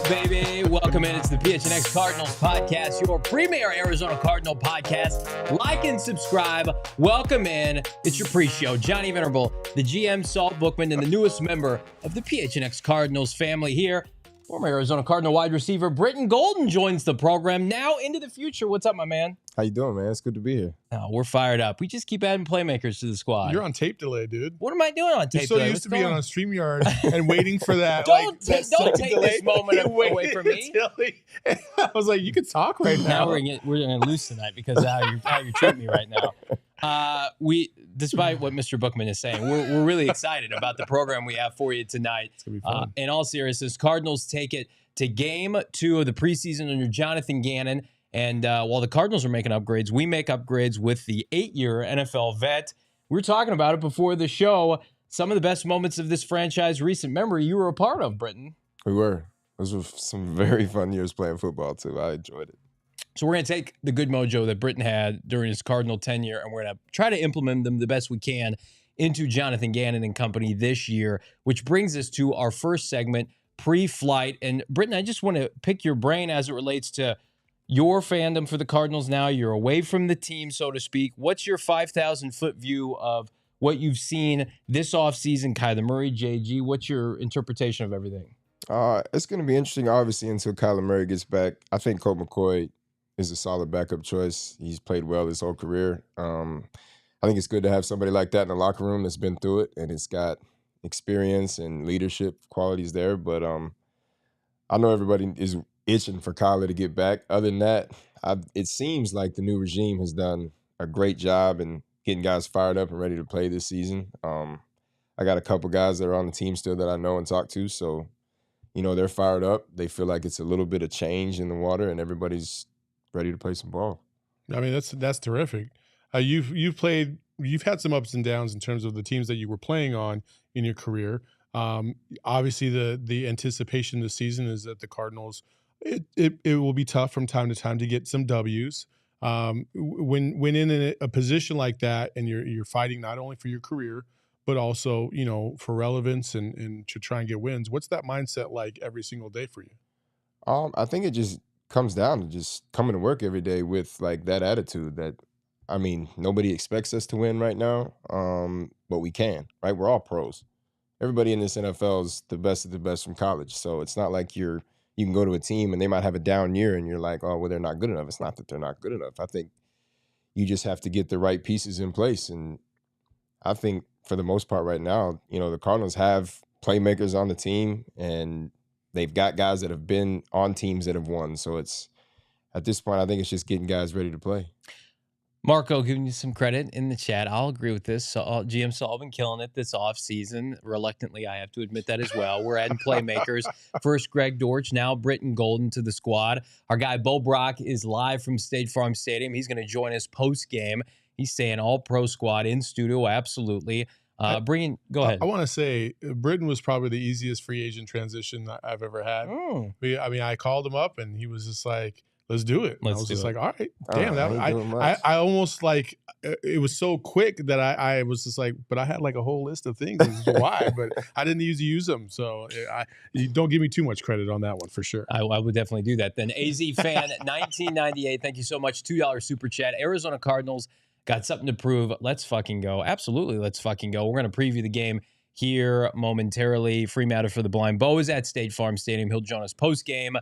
baby. Welcome in. It's the PHNX Cardinals podcast, your premier Arizona Cardinal podcast. Like and subscribe. Welcome in. It's your pre-show. Johnny Venerable, the GM, Saul Bookman, and the newest member of the PHNX Cardinals family here. Former Arizona Cardinal wide receiver Brittan Golden joins the program now into the future. What's up, my man? How you doing, man? It's good to be here. Oh, we're fired up. We just keep adding playmakers to the squad. You're on tape delay, dude. What am I doing on tape delay? You're so used to being on StreamYard and waiting for that. Don't take this moment away from me. I was like, you can talk right now. Now we're gonna lose tonight because of how you treat me right now. Despite what Mr. Bookman is saying, we're really excited about the program we have for you tonight. It's gonna be fun. In all seriousness, Cardinals take it to Game 2 of the preseason under Jonathan Gannon. And while the Cardinals are making upgrades, we make upgrades with the 8-year NFL vet. We were talking about it before the show. Some of the best moments of this franchise recent memory you were a part of, Brittan. We were. Those were some very fun years playing football, too. I enjoyed it. So we're going to take the good mojo that Brittan had during his Cardinal tenure, and we're going to try to implement them the best we can into Jonathan Gannon and company this year, which brings us to our first segment, Preflight. And Brittan, I just want to pick your brain as it relates to your fandom for the Cardinals now. You're away from the team, so to speak. What's your 5,000-foot view of what you've seen this offseason? Kyler Murray, JG, what's your interpretation of everything? It's going to be interesting, obviously, until Kyler Murray gets back. I think Colt McCoy is a solid backup choice. He's played well his whole career. I think it's good to have somebody like that in the locker room that's been through it, and it's got experience and leadership qualities there. But I know everybody is itching for Kyler to get back. Other than that, it seems like the new regime has done a great job in getting guys fired up and ready to play this season. I got a couple guys that are on the team still that I know and talk to, so they're fired up. They feel like it's a little bit of change in the water, and everybody's ready to play some ball. I mean, that's terrific. You've had some ups and downs in terms of the teams that you were playing on in your career. Obviously, the anticipation this season is that the Cardinals, it will be tough from time to time to get some W's. When in a position like that, and you're fighting not only for your career, but also for relevance and to try and get wins. What's that mindset like every single day for you? I think it just comes down to just coming to work every day with like that attitude that, I mean, nobody expects us to win right now, but we can, right? We're all pros. Everybody in this NFL is the best of the best from college. So it's not like you can go to a team and they might have a down year and you're like, oh, well, they're not good enough. It's not that they're not good enough. I think you just have to get the right pieces in place. And I think for the most part right now, the Cardinals have playmakers on the team and they've got guys that have been on teams that have won. So it's, at this point, I think it's just getting guys ready to play. Marco giving you some credit in the chat. I'll agree with this. So, GM Saul been killing it this offseason. Reluctantly, I have to admit that as well. We're adding playmakers. First, Greg Dortch, now Brittan Golden to the squad. Our guy, Bo Brock, is live from State Farm Stadium. He's going to join us post-game. He's saying all-pro squad in studio, absolutely. Go ahead. I want to say Brittan was probably the easiest free agent transition that I've ever had. I called him up, and he was just like, let's do it. And I was just like, all right, damn. I almost like, it was so quick that I was just like, but I had like a whole list of things. Why? But I didn't use them. So you don't give me too much credit on that one for sure. I would definitely do that. Then AZ Fan 1998, thank you so much. $2 super chat. Arizona Cardinals got something to prove. Let's fucking go. Absolutely, let's fucking go. We're going to preview the game here momentarily. Free matter for the blind. Bo is at State Farm Stadium. He'll join us post-game.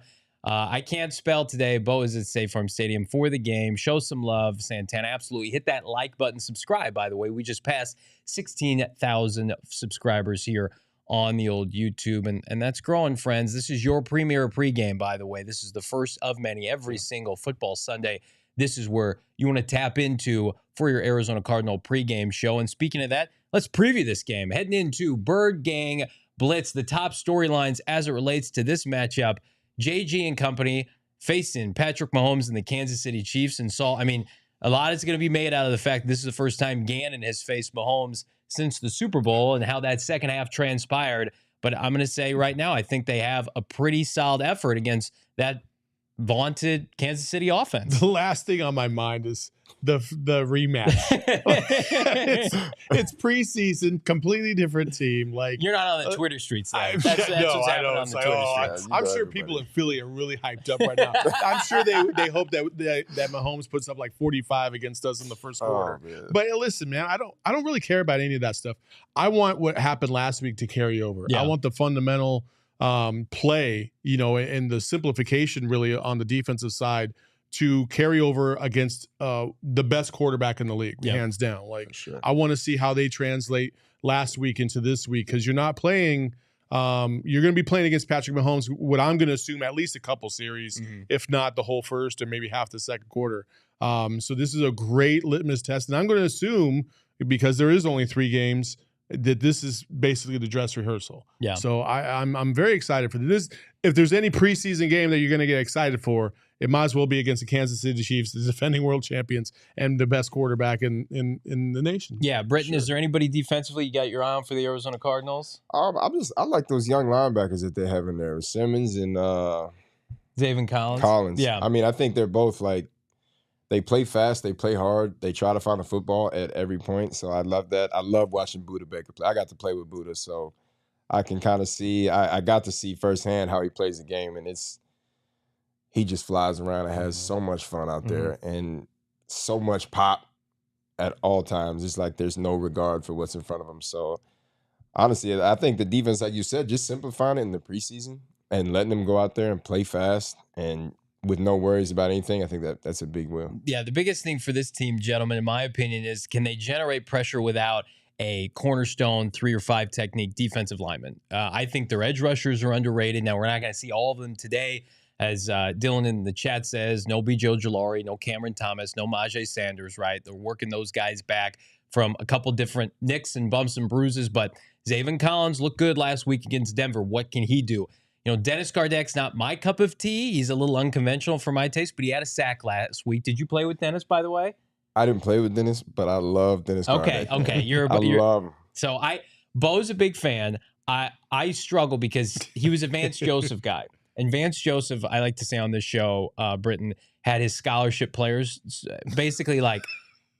I can't spell today. Bo is at State Farm Stadium for the game. Show some love, Santana. Absolutely. Hit that like button. Subscribe, by the way. We just passed 16,000 subscribers here on the old YouTube, and that's growing, friends. This is your premier pregame, by the way. This is the first of many every single football Sunday. This is where you want to tap into for your Arizona Cardinal pregame show. And speaking of that, let's preview this game. Heading into BirdGang Blitz, the top storylines as it relates to this matchup. JG and company facing Patrick Mahomes and the Kansas City Chiefs. And Saul, I mean, a lot is going to be made out of the fact this is the first time Gannon has faced Mahomes since the Super Bowl and how that second half transpired. But I'm going to say right now, I think they have a pretty solid effort against that vaunted Kansas City offense. The last thing on my mind is the rematch. it's preseason, completely different team. Like, you're not on the Twitter streets. That's no, what's happening on the like, Twitter streets. I'm sure people in Philly are really hyped up right now. I'm sure they hope that Mahomes puts up like 45 against us in the first quarter. But listen, man, I don't really care about any of that stuff. I want what happened last week to carry over. Yeah. I want the fundamental play, and the simplification really on the defensive side to carry over against the best quarterback in the league, hands down. Like, sure. I want to see how they translate last week into this week, because you're not playing. You're going to be playing against Patrick Mahomes, what I'm going to assume at least a couple series, if not the whole first and maybe half the second quarter. So this is a great litmus test, and I'm going to assume, because there is only 3 games, that this is basically the dress rehearsal. Yeah. So I'm very excited for this. If there's any preseason game that you're going to get excited for, it might as well be against the Kansas City Chiefs, the defending world champions and the best quarterback in the nation. Yeah, Brittan, is there anybody defensively you got your eye on for the Arizona Cardinals? I like those young linebackers that they have in there, Simmons and Zaven Collins. Yeah. I mean, I think they're both like, they play fast, they play hard, they try to find the football at every point. So I love that. I love watching Budda Baker play. I got to play with Budda, so I can kind of see. I got to see firsthand how he plays the game, and he just flies around and has so much fun out there and so much pop at all times. It's like there's no regard for what's in front of him. So honestly, I think the defense, like you said, just simplifying it in the preseason and letting them go out there and play fast and with no worries about anything, I think that's a big win. Yeah, the biggest thing for this team, gentlemen, in my opinion, is can they generate pressure without a cornerstone 3 or 5 technique defensive lineman? I think their edge rushers are underrated. Now, we're not going to see all of them today. As Dylan in the chat says, no B. Joe Jalari, no Cameron Thomas, no Majay Sanders, right? They're working those guys back from a couple different nicks and bumps and bruises. But Zaven Collins looked good last week against Denver. What can he do? Dennis Gardeck's not my cup of tea. He's a little unconventional for my taste, but he had a sack last week. Did you play with Dennis, by the way? I didn't play with Dennis, but I love Dennis Gardeck. Okay. I love him. So Bo's a big fan. I struggle because he was a Vance Joseph guy. And Vance Joseph, I like to say on this show, Brittan, had his scholarship players. Basically, like,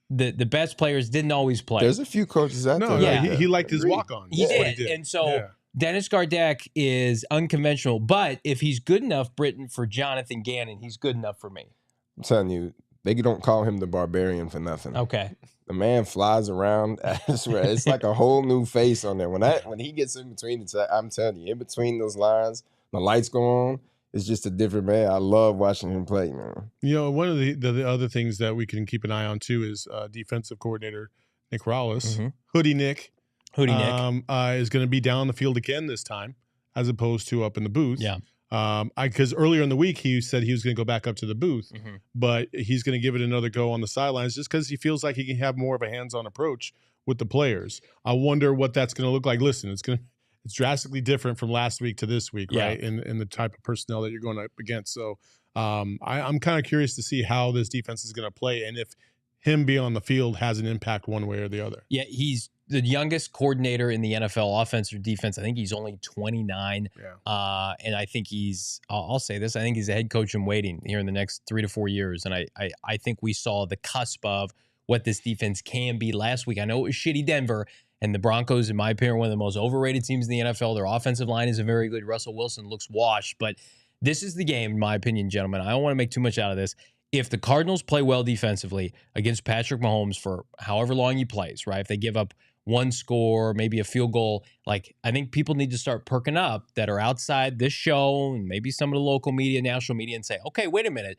the best players didn't always play. There's a few coaches out there. Yeah, he liked his walk-ons. He did. And so Dennis Gardeck is unconventional. But if he's good enough, Brittan, for Jonathan Gannon, he's good enough for me. I'm telling you, they don't call him the barbarian for nothing. Okay. The man flies around. I swear, it's like a whole new face on there. When he gets in between, I'm telling you, in between those lines, the lights go on, it's just a different man. I love watching him play, man. One of the other things that we can keep an eye on, too, is defensive coordinator Nick Rallis. Hoodie Nick. Is going to be down on the field again this time, as opposed to up in the booth. Yeah. Because earlier in the week, he said he was going to go back up to the booth, but he's going to give it another go on the sidelines just because he feels like he can have more of a hands-on approach with the players. I wonder what that's going to look like. Listen, it's drastically different from last week to this week, right? In the type of personnel that you're going up against. So I'm kind of curious to see how this defense is going to play and if him being on the field has an impact one way or the other. Yeah, he's the youngest coordinator in the NFL, offense or defense. I think he's only 29. Yeah. And I think I'll say this, I think he's a head coach in waiting here in the next 3 to 4 years. And I think we saw the cusp of what this defense can be last week. I know it was shitty Denver, and the Broncos, in my opinion, are one of the most overrated teams in the NFL. Their offensive line isn't very good. Russell Wilson looks washed. But this is the game, in my opinion, gentlemen. I don't want to make too much out of this. If the Cardinals play well defensively against Patrick Mahomes for however long he plays, right? If they give up one score, maybe a field goal, like, I think people need to start perking up that are outside this show and maybe some of the local media, national media, and say, okay, wait a minute.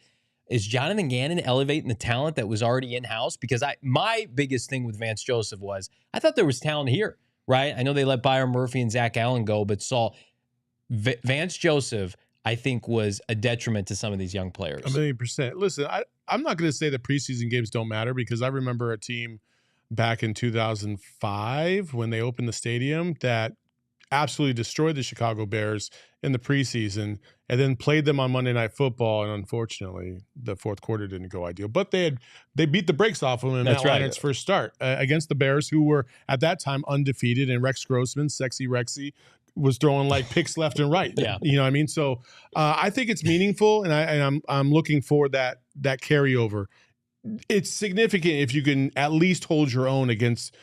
Is Jonathan Gannon elevating the talent that was already in-house? Because my biggest thing with Vance Joseph was I thought there was talent here, right? I know they let Byron Murphy and Zach Allen go, but Vance Joseph, I think, was a detriment to some of these young players. 1,000,000%. Listen, I'm not going to say the preseason games don't matter because I remember a team back in 2005 when they opened the stadium that absolutely destroyed the Chicago Bears in the preseason and then played them on Monday Night Football. And unfortunately, the fourth quarter didn't go ideal. But they beat the brakes off of them in Matt Leinart's first start against the Bears, who were at that time undefeated. And Rex Grossman, Sexy Rexy, was throwing like picks left and right. Yeah. You know what I mean? So I think it's meaningful, and I'm looking for that carryover. It's significant if you can at least hold your own against,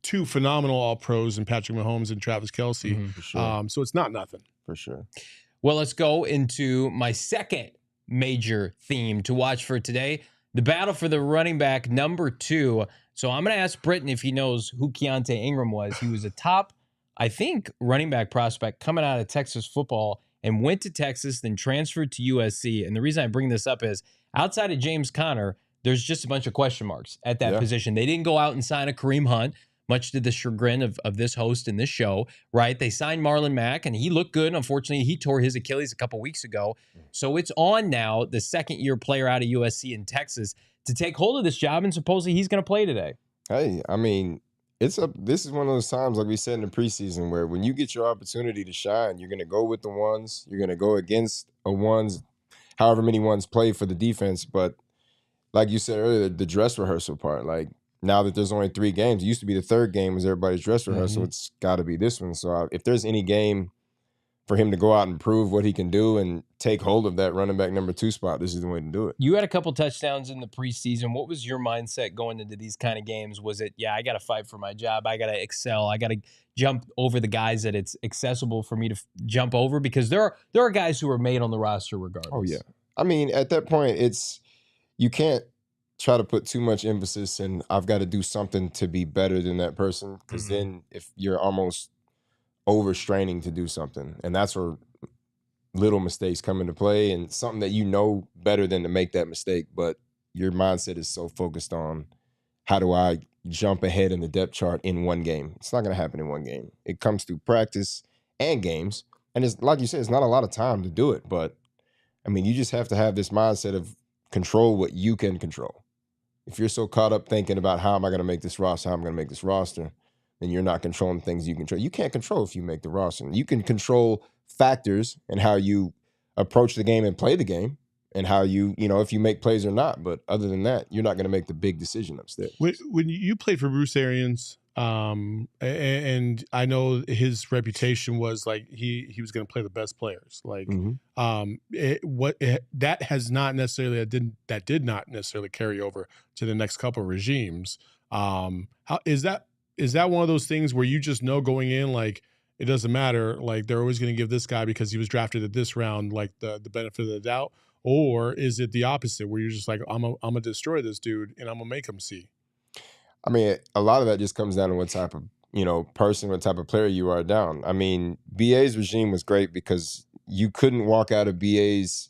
two phenomenal All-Pros in Patrick Mahomes and Travis Kelce. For sure. So it's not nothing. For sure. Well, let's go into my second major theme to watch for today, the battle for the running back number 2. So I'm going to ask Brittan if he knows who Keontae Ingram was. He was a top, I think, running back prospect coming out of Texas football and went to Texas, then transferred to USC. And the reason I bring this up is outside of James Conner, there's just a bunch of question marks at that position. They didn't go out and sign a Kareem Hunt, much to the chagrin of this host and this show, right? They signed Marlon Mack, and he looked good. Unfortunately, he tore his Achilles a couple weeks ago. So it's on now, the second-year player out of USC in Texas, to take hold of this job, and supposedly he's going to play today. Hey, I mean, this is one of those times, like we said in the preseason, where when you get your opportunity to shine, you're going to go with the ones. You're going to go against a ones, however many ones play for the defense. But like you said earlier, the dress rehearsal part, like, now that there's only 3 games, it used to be the third game was everybody's dress rehearsal. It's got to be this one. So if there's any game for him to go out and prove what he can do and take hold of that running back number 2 spot, this is the way to do it. You had a couple touchdowns in the preseason. What was your mindset going into these kind of games? Was it, I got to fight for my job. I got to excel. I got to jump over the guys that it's accessible for me to jump over? Because there are guys who are made on the roster regardless. Oh, yeah. I mean, at that point, you can't try to put too much emphasis in I've got to do something to be better than that person, because then if you're almost overstraining to do something, and that's where little mistakes come into play, and something that you know better than to make that mistake, but your mindset is so focused on how do I jump ahead in the depth chart in one game. It's not going to happen in one game. It comes through practice and games, and it's like you said, it's not a lot of time to do it, but I mean, you just have to have this mindset of control what you can control. If you're so caught up thinking about how am I going to make this roster, then you're not controlling things you control. You can't control if you make the roster. You can control factors and how you approach the game and play the game, and how if you make plays or not. But other than that, you're not going to make the big decision upstairs. When you played for Bruce Arians, and I know his reputation was like he was going to play the best players. Like that has not necessarily that did not necessarily carry over to the next couple of regimes. How is that one of those things where you just know going in, like, it doesn't matter, like they're always going to give this guy because he was drafted at this round, like the benefit of the doubt? Or is it the opposite where you're just like, I'm gonna destroy this dude and I'm gonna make him see? I mean, a lot of that just comes down to what type of person, what type of player you are down. I mean, BA's regime was great because you couldn't walk out of BA's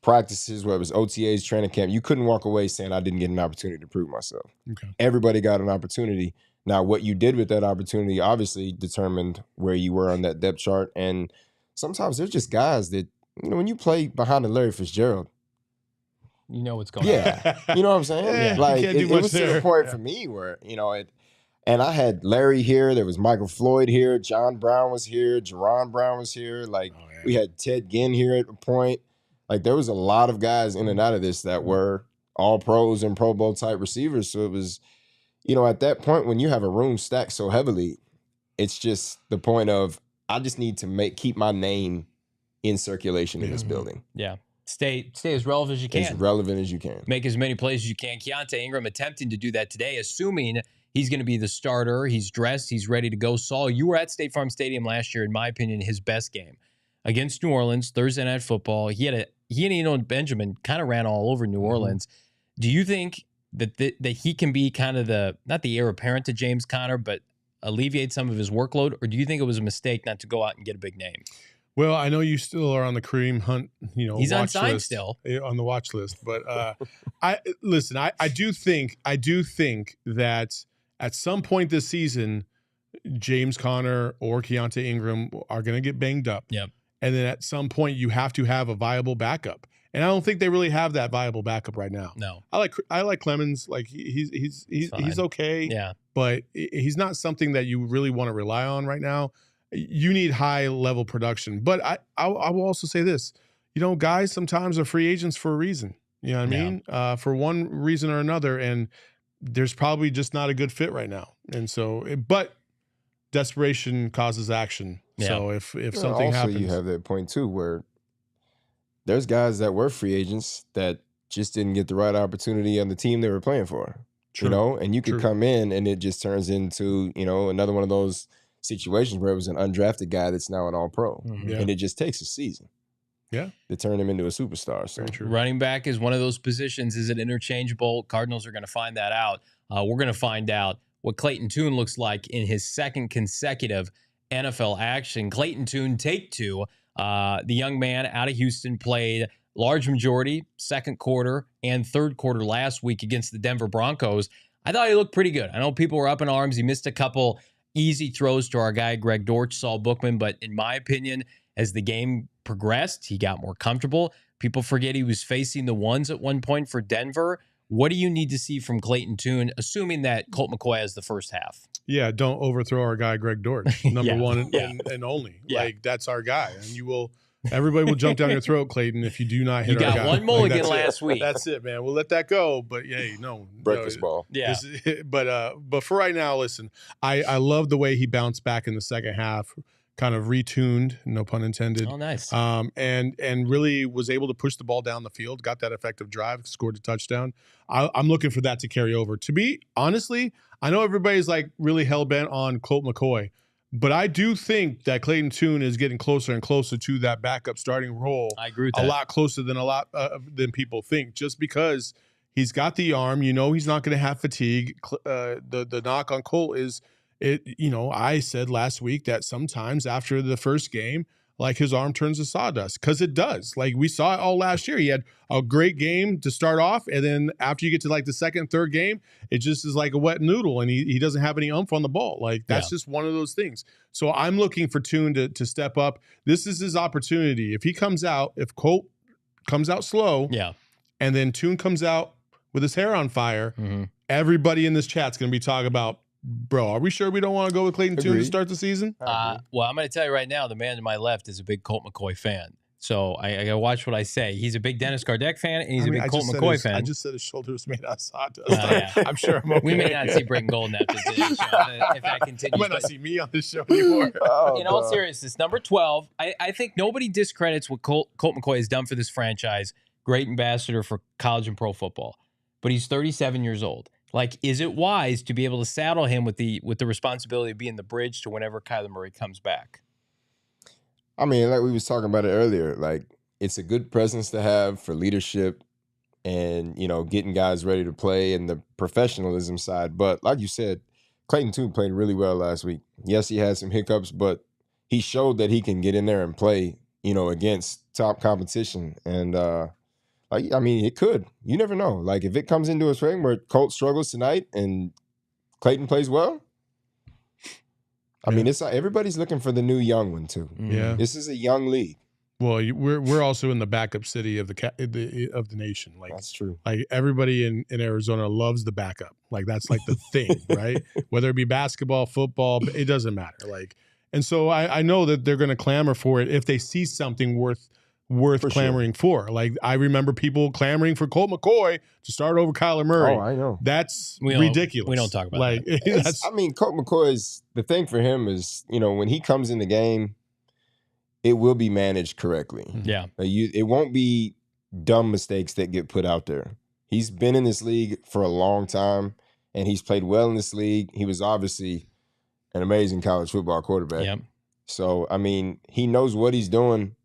practices, whether it was OTAs, training camp, you couldn't walk away saying I didn't get an opportunity to prove myself. Okay. Everybody got an opportunity. Now, what you did with that opportunity obviously determined where you were on that depth chart. And sometimes there's just guys that, when you play behind the Larry Fitzgerald, you know what's going on. Yeah. You know what I'm saying? Yeah, like, it was to the point for me where, and I had Larry here. There was Michael Floyd here. John Brown was here. Jerron Brown was here. Like, we had Ted Ginn here at a point. Like, there was a lot of guys in and out of this that were all pros and Pro Bowl type receivers. So it was, at that point when you have a room stacked so heavily, it's just the point of I just need to keep my name in circulation in this building. Yeah. Stay as relevant as you can. As relevant as you can. Make as many plays as you can. Keontae Ingram attempting to do that today, assuming he's going to be the starter. He's dressed. He's ready to go. Saul, you were at State Farm Stadium last year, in my opinion, his best game against New Orleans, Thursday Night Football. He and Benjamin kind of ran all over New Orleans. Do you think that he can be kind of not the heir apparent to James Conner, but alleviate some of his workload? Or do you think it was a mistake not to go out and get a big name? Well, I know you still are on the Kareem Hunt, he's watch unsigned list, still on the watch list. But I do think that at some point this season, James Conner or Keontae Ingram are going to get banged up. Yep. And then at some point you have to have a viable backup. And I don't think they really have that viable backup right now. No. I like Clemens. Like he's okay. Yeah. But he's not something that you really want to rely on right now. You need high level production. But I will also say this, guys sometimes are free agents for a reason. You know what I mean? For one reason or another. And there's probably just not a good fit right now. And so, but desperation causes action. Yeah. So if something also happens, you have that point too where there's guys that were free agents that just didn't get the right opportunity on the team they were playing for. True. You know, and you could True. come in and it just turns into, you know, another one of those situations where it was an undrafted guy that's now an all-pro. Yeah. And it just takes a season. Yeah. To turn him into a superstar. So. Very true. Running back is one of those positions. Is it interchangeable? Cardinals are going to find that out. We're going to find out what Clayton Tune looks like in his second consecutive NFL action. Clayton Tune, take two. The young man out of Houston played large majority, second quarter and third quarter last week against the Denver Broncos. I thought he looked pretty good. I know people were up in arms. He missed a couple easy throws to our guy, Greg Dortch, Saul Bookman, but in my opinion, as the game progressed, he got more comfortable. People forget he was facing the ones at one point for Denver. What do you need to see from Clayton Tune, assuming that Colt McCoy has the first half? Yeah, don't overthrow our guy, Greg Dortch, number one and only. Yeah. Like, that's our guy. And everybody will jump down your throat, Clayton, if you do not hit you our guy. got one mulligan that's last week. That's it, man. We'll let that go. But, hey, no. Breakfast ball. Yeah. But for right now, listen, I love the way he bounced back in the second half, kind of retuned, no pun intended. Oh, nice. And really was able to push the ball down the field, got that effective drive, scored a touchdown. I'm looking for that to carry over. To be honestly, I know everybody's like really hell-bent on Colt McCoy, but I do think that Clayton Tune is getting closer and closer to that backup starting role. I agree with that. A lot closer than people think, just because he's got the arm. You know, he's not going to have fatigue. The knock on Colt is, I said last week that sometimes after the first game, like his arm turns to sawdust, because it does. Like we saw it all last year. He had a great game to start off, and then after you get to like the second, third game, it just is like a wet noodle, and he doesn't have any oomph on the ball. Like that's just one of those things. So I'm looking for Tune to step up. This is his opportunity. If Colt comes out slow, and then Tune comes out with his hair on fire, everybody in this chat's going to be talking about, bro, are we sure we don't want to go with Clayton Tune to start the season? Well, I'm going to tell you right now, the man to my left is a big Colt McCoy fan. So I got to watch what I say. He's a big Dennis Gardeck fan, and he's a big Colt McCoy fan. I just said his shoulder was made out of sawdust. Yeah. I'm sure I'm okay. We may not see Britton Golden after today's show if that continues. You might not see me on this show anymore. In all seriousness, number 12, I think nobody discredits what Colt McCoy has done for this franchise. Great ambassador for college and pro football. But he's 37 years old. Like, is it wise to be able to saddle him with the responsibility of being the bridge to whenever Kyler Murray comes back? I mean, like we was talking about it earlier, like it's a good presence to have for leadership and, getting guys ready to play and the professionalism side. But like you said, Clayton Tune played really well last week. Yes, he had some hiccups, but he showed that he can get in there and play, against top competition. And, it could. You never know. Like, if it comes into a swing where Colt struggles tonight and Clayton plays well, I mean, it's everybody's looking for the new young one too. Yeah, this is a young league. Well, we're also in the backup city of the nation. Like that's true. Like everybody in Arizona loves the backup. Like that's like the thing, right? Whether it be basketball, football, it doesn't matter. Like, and so I know that they're going to clamor for it if they see something worth clamoring for. Like I remember people clamoring for Colt McCoy to start over Kyler Murray. Oh, I know. That's ridiculous. We don't talk about that. Colt McCoy's the thing for him is, when he comes in the game, it will be managed correctly. Yeah. It won't be dumb mistakes that get put out there. He's been in this league for a long time, and he's played well in this league. He was obviously an amazing college football quarterback. Yep. So, he knows what he's doing.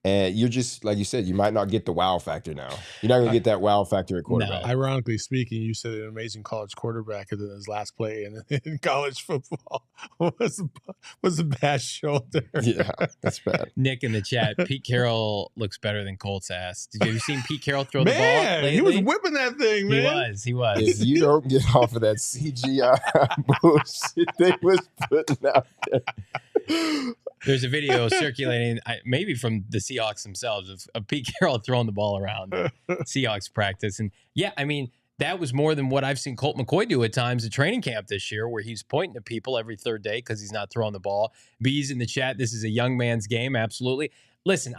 And you're just, like you said, you might not get the wow factor now. You're not going to get that wow factor at quarterback. No. Ironically speaking, you said an amazing college quarterback, and then his last play in college football was a bad shoulder. Yeah, that's bad. Nick in the chat, Pete Carroll looks better than Colt's ass. Have you seen Pete Carroll throw the ball lately? He was whipping that thing, man. He was. If you don't get off of that CGI bullshit they was putting out there. There's a video circulating, maybe from the Seahawks themselves, of Pete Carroll throwing the ball around Seahawks practice. And yeah, that was more than what I've seen Colt McCoy do at times at training camp this year, where he's pointing to people every third day because he's not throwing the ball. B's in the chat. This is a young man's game. Absolutely. Listen,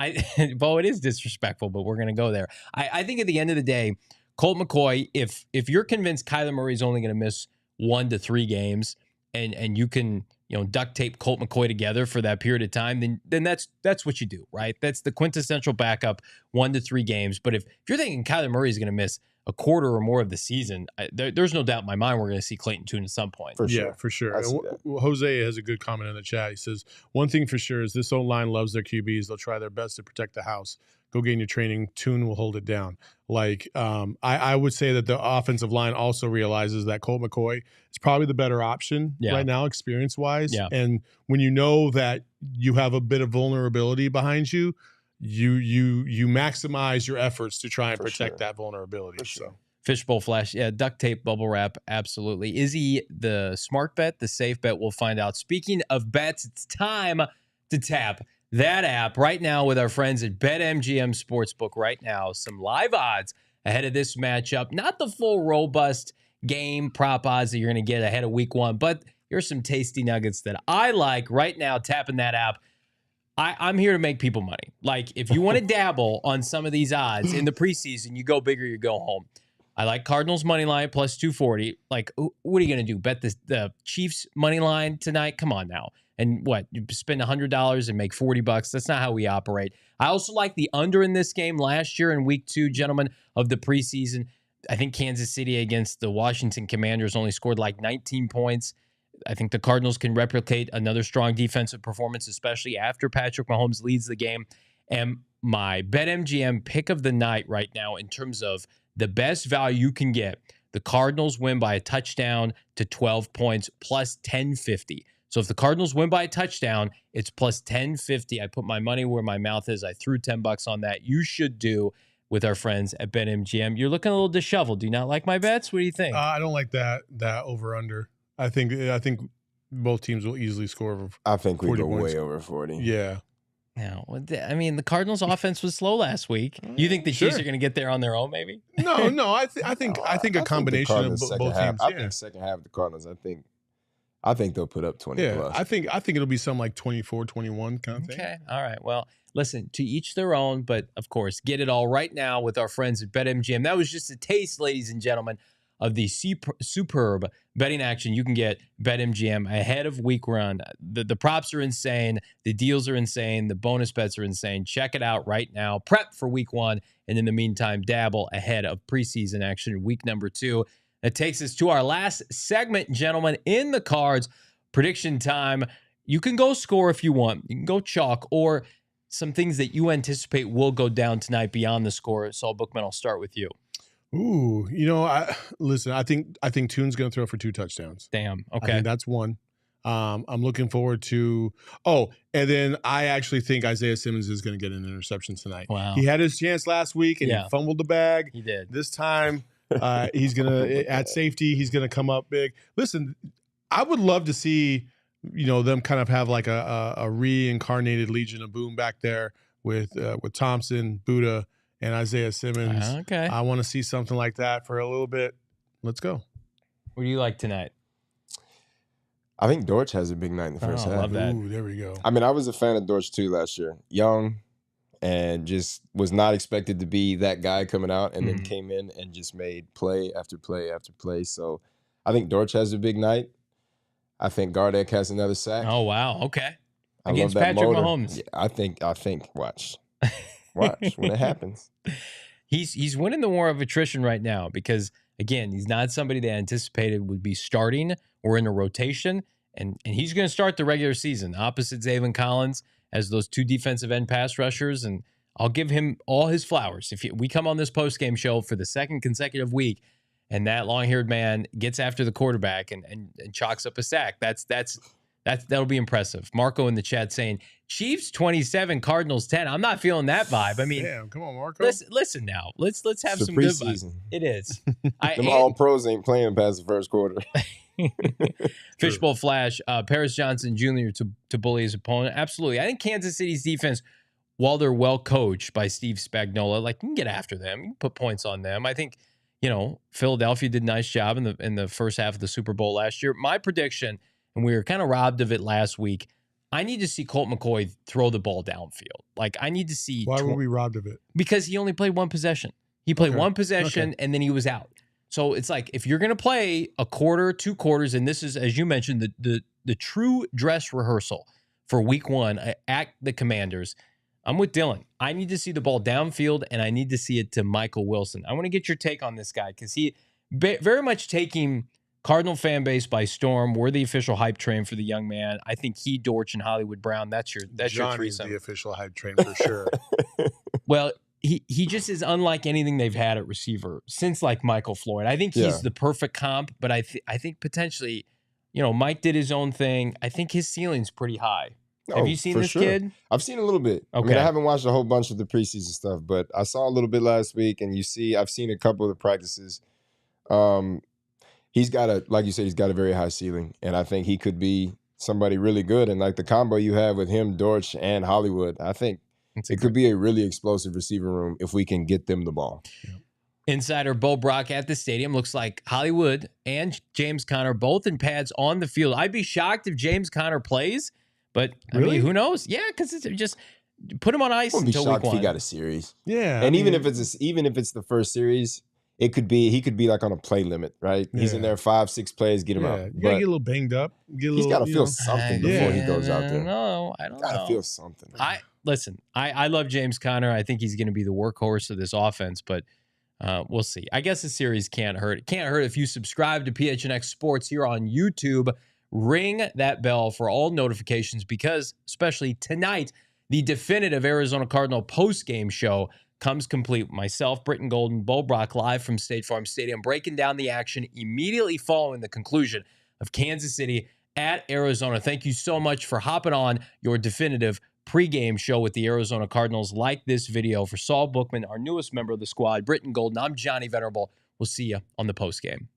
Bo, it is disrespectful, but we're going to go there. I think at the end of the day, Colt McCoy, if you're convinced Kyler Murray is only going to miss 1 to 3 games, and you can, duct tape Colt McCoy together for that period of time, then that's what you do, right? That's the quintessential backup, 1 to 3 games. But if you're thinking Kyler Murray is going to miss a quarter or more of the season, there's no doubt in my mind we're going to see Clayton Tune at some point. Yeah, for sure. Jose has a good comment in the chat. He says, one thing for sure is this O-line loves their QBs. They'll try their best to protect the house. Go get in your training. Tune will hold it down. I would say that the offensive line also realizes that Colt McCoy is probably the better option right now, experience-wise. Yeah. And when you know that you have a bit of vulnerability behind you, you maximize your efforts to try and protect that vulnerability. So Fishbowl Flash, duct tape, bubble wrap, absolutely. Is he the smart bet, the safe bet? We'll find out. Speaking of bets, it's time to tap that app right now with our friends at BetMGM Sportsbook right now. Some live odds ahead of this matchup. Not the full robust game prop odds that you're going to get ahead of week 1, but here's some tasty nuggets that I like right now. Tapping that app. I'm here to make people money. Like, if you want to dabble on some of these odds in the preseason, you go big or you go home. I like Cardinals money line plus 240. Like, what are you going to do? Bet the Chiefs money line tonight? Come on now. And what? You spend $100 and make $40? That's not how we operate. I also like the under in this game last year in week 2, gentlemen, of the preseason. I think Kansas City against the Washington Commanders only scored like 19 points. I think the Cardinals can replicate another strong defensive performance, especially after Patrick Mahomes leads the game. And my BetMGM pick of the night right now in terms of the best value you can get, the Cardinals win by a touchdown to 12 points plus 1050. So if the Cardinals win by a touchdown, it's plus 1050. I put my money where my mouth is. I threw $10 on that. You should do with our friends at BetMGM. You're looking a little disheveled. Do you not like my bets? What do you think? I don't like that over-under. I think both teams will easily score over 40 I think we go points. Way over 40. Yeah. No, I mean, the Cardinals' offense was slow last week. You think the Chiefs are going to get there on their own, maybe? No. I think a combination of both teams. I think second half of the Cardinals. I think they'll put up 20 plus. I think it'll be something like 24-21 kind of thing. Okay. All right. Well, listen, to each their own, but of course, get it all right now with our friends at BetMGM. That was just a taste, ladies and gentlemen, of the superb betting action you can get BetMGM ahead of week 1. The props are insane. The deals are insane. The bonus bets are insane. Check it out right now. Prep for week 1. And in the meantime, dabble ahead of preseason action week number 2. That takes us to our last segment, gentlemen, in the cards. Prediction time. You can go score if you want. You can go chalk or some things that you anticipate will go down tonight beyond the score. Saul Bookman, I'll start with you. Ooh, I think Tune's going to throw for 2 touchdowns. Damn. Okay. I think that's one. I'm looking forward to. And then I actually think Isaiah Simmons is going to get an interception tonight. Wow. He had his chance last week and he fumbled the bag. He did. This time, he's going to at safety. He's going to come up big. Listen, I would love to see them kind of have like a reincarnated Legion of Boom back there with Thompson, Budda, and Isaiah Simmons. Okay. I want to see something like that for a little bit. Let's go. What do you like tonight? I think Dortch has a big night in the first half. I love that. Ooh, there we go. I mean, I was a fan of Dortch too last year. Young and just was not expected to be that guy coming out and then came in and just made play after play after play. So I think Dortch has a big night. I think Gardeck has another sack. Oh, wow. Okay. I Against love that Patrick motor. Mahomes. Yeah, I think, watch when it happens. He's winning the war of attrition right now because, again, he's not somebody they anticipated would be starting or in a rotation, and he's going to start the regular season opposite Zaven Collins as those 2 defensive end pass rushers, and I'll give him all his flowers. If we come on this postgame show for the 2nd consecutive week and that long-haired man gets after the quarterback and chalks up a sack, that'll be impressive. Marco in the chat saying, Chiefs 27, Cardinals 10. I'm not feeling that vibe. I mean, damn, come on, Marco. Listen now. Let's have It's some the good preseason. vibes. It is. Them all pros ain't playing past the first quarter. Fishbowl Flash, Paris Johnson Jr. to bully his opponent. Absolutely. I think Kansas City's defense, while they're well coached by Steve Spagnuolo, you can get after them. You can put points on them. I think, Philadelphia did a nice job in the first half of the Super Bowl last year. My prediction, and we were kind of robbed of it last week, I need to see Colt McCoy throw the ball downfield. I need to see. Why were we robbed of it? Because he only played one possession. He played one possession, and then he was out. So it's like if you're going to play a quarter, 2 quarters, and this is, as you mentioned, the true dress rehearsal for week 1 at the Commanders, I'm with Dylan. I need to see the ball downfield, and I need to see it to Michael Wilson. I want to get your take on this guy because he very much taking Cardinal fan base by storm. We're the official hype train for the young man. I think he, Dortch, and Hollywood Brown, that's your threesome. The official hype train for sure. Well, he just is unlike anything they've had at receiver since like Michael Floyd. I think he's the perfect comp, but I think potentially, Mike did his own thing. I think his ceiling's pretty high. Have you seen this kid? I've seen a little bit. Okay. I mean, I haven't watched a whole bunch of the preseason stuff, but I saw a little bit last week, and I've seen a couple of the practices. He's got like you said, he's got a very high ceiling, and I think he could be somebody really good. And like the combo you have with him, Dortch, and Hollywood, I think it could be a really explosive receiver room if we can get them the ball. Yeah. Insider Bo Brock at the stadium. Looks like Hollywood and James Conner both in pads on the field. I'd be shocked if James Conner plays, but really? I mean, who knows? Yeah, because it's just put him on ice until week 1. If he got a series. Yeah, and even if it's the first series, he could be like on a play limit, right? Yeah. He's in there 5-6 plays, get him out. You gotta get a little banged up. He's got to feel something before he goes out there. No, I don't know. Got to feel something. I love James Conner. I think he's going to be the workhorse of this offense, but we'll see. I guess the series can't hurt. It can't hurt if you subscribe to PHNX Sports here on YouTube. Ring that bell for all notifications because, especially tonight, the definitive Arizona Cardinal post-game show comes complete. Myself, Brittan Golden, Bo Brock, live from State Farm Stadium, breaking down the action immediately following the conclusion of Kansas City at Arizona. Thank you so much for hopping on your definitive pregame show with the Arizona Cardinals. Like this video for Saul Bookman, our newest member of the squad, Brittan Golden. I'm Johnny Venerable. We'll see you on the postgame.